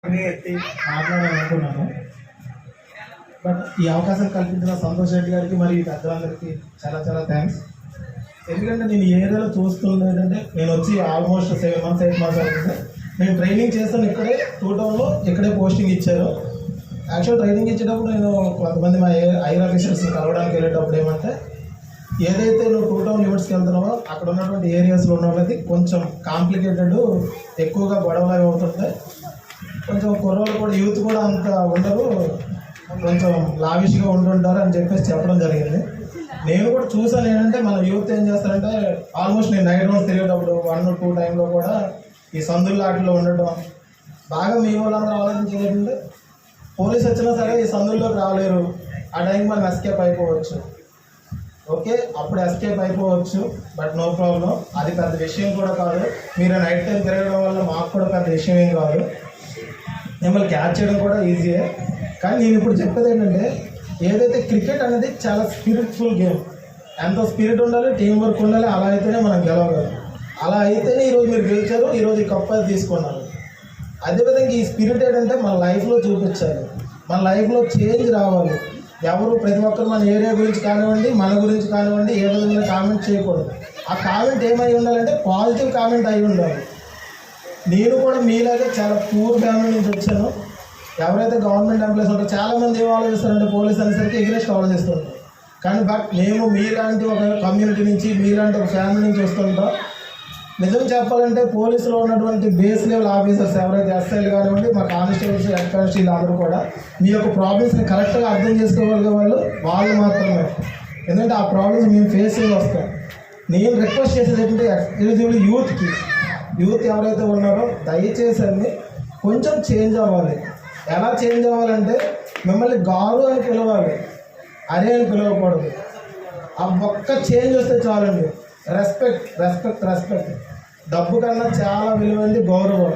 ఎత్తి మాట్లాడాలనుకున్నాను. బట్ ఈ అవకాశం కల్పించిన సంతోష్ రెడ్డి గారికి మరియు పెద్దలందరికీ చాలా చాలా థ్యాంక్స్. ఎందుకంటే నేను ఈ ఏరియాలో చూస్తుండేటంటే నేను వచ్చి ఆల్మోస్ట్ 7 months 8 months అవుతుంది. నేను ట్రైనింగ్ చేస్తాను ఇక్కడే 2 Townలో ఇక్కడే పోస్టింగ్ ఇచ్చారు. యాక్చువల్ ట్రైనింగ్ ఇచ్చేటప్పుడు నేను కొంతమంది మా ఐఆర్ ఆఫీసర్స్ని కలవడానికి వెళ్ళేటప్పుడు ఏమంటే ఏదైతే నువ్వు 2 Town లిమిట్స్కి వెళ్తున్నావో అక్కడ ఉన్నటువంటి ఏరియాస్లో ఉన్న వాళ్ళది కొంచెం కాంప్లికేటెడ్, ఎక్కువగా గొడవలు అవుతుంటాయి. కొంచెం కుర్రోళ్ళు కూడా యూత్ కూడా అంత ఉండరు, కొంచెం లావిష్గా ఉంటుంటారు అని చెప్పేసి చెప్పడం జరిగింది. నేను కూడా చూసాను. ఏంటంటే మన యూత్ ఏం చేస్తారంటే ఆల్మోస్ట్ నేను నైట్ రౌండ్స్ తిరిగేటప్పుడు 1-2 టైంలో కూడా ఈ సందుల్లో వాటిలో ఉండటం. బాగా మీ వాళ్ళందరూ ఆలోచించేటంటే పోలీస్ వచ్చినా సరే ఈ సందుల్లోకి రాలేరు, ఆ టైంకి మనం ఎస్కేప్ అయిపోవచ్చు. ఓకే, అప్పుడు ఎస్కేప్ అయిపోవచ్చు, బట్ నో ప్రాబ్లం. అది పెద్ద విషయం కూడా కాదు. మీరు నైట్ టైం తిరగడం వల్ల మాకు కూడా పెద్ద విషయం ఏం కాదు. మిమ్మల్ని క్యాచ్ చేయడం కూడా ఈజీయే. కానీ నేను ఇప్పుడు చెప్పేది ఏంటంటే ఏదైతే క్రికెట్ అనేది చాలా స్పిరిట్ఫుల్ గేమ్. ఎంతో స్పిరిట్ ఉండాలి, టీం వర్క్ ఉండాలి. అలా అయితేనే మనం గెలవగలం. అలా అయితేనే ఈరోజు మీరు గెలిచారు, ఈరోజు ఈ కప్ అది తీసుకున్నారు. అదేవిధంగా ఈ స్పిరిట్ ఏంటంటే మన లైఫ్లో చూపించాలి, మన లైఫ్లో చేంజ్ రావాలి. ఎవరు ప్రతి ఒక్కరు మన ఏరియా గురించి కానివ్వండి, మన గురించి కానివ్వండి ఏ విధంగా కామెంట్ చేయకూడదు. ఆ కామెంట్ ఏమై ఉండాలంటే పాజిటివ్ కామెంట్ అయి ఉండాలి. నేను కూడా మీలాగే చాలా పూర్ ఫ్యామిలీ నుంచి వచ్చాను. ఎవరైతే గవర్నమెంట్ ఎంప్లాయీస్ ఉంటారో చాలామంది ఏం ఆలోచిస్తారంటే పోలీస్ అనేసరికి ఎగ్రెస్ట్ ఆలోచిస్తుంటారు. కానీ బట్ మేము మీలాంటి ఒక కమ్యూనిటీ నుంచి, మీలాంటి ఒక ఫ్యామిలీ నుంచి వస్తుంటాం. నిజం చెప్పాలంటే పోలీసులో ఉన్నటువంటి బేస్ లెవెల్ ఆఫీసర్స్ ఎవరైతే ఎస్ఐలు కానివ్వండి, మా కానిస్టేబుల్స్, హెడ్ కానిస్టేబుల్ అందరూ కూడా మీ యొక్క ప్రాబ్లమ్స్ని కరెక్ట్గా అర్థం చేసుకోగలిగే వాళ్ళు మాత్రమే. ఎందుకంటే ఆ ప్రాబ్లమ్స్ మేము ఫేస్ చేసి వస్తాం. నేను రిక్వెస్ట్ చేసేది ఏంటంటే ఎక్స్క్లూజివ్లీ యూత్ ఎవరైతే ఉన్నారో దయచేసి అండి కొంచెం చేంజ్ అవ్వాలి. ఎలా చేంజ్ అవ్వాలంటే మిమ్మల్ని గారు అని పిలవాలి, అరే అని పిలవకూడదు. ఆ ఒక్క చేంజ్ వస్తే చాలండి. రెస్పెక్ట్. డబ్బు కన్నా చాలా విలువైంది గౌరవం.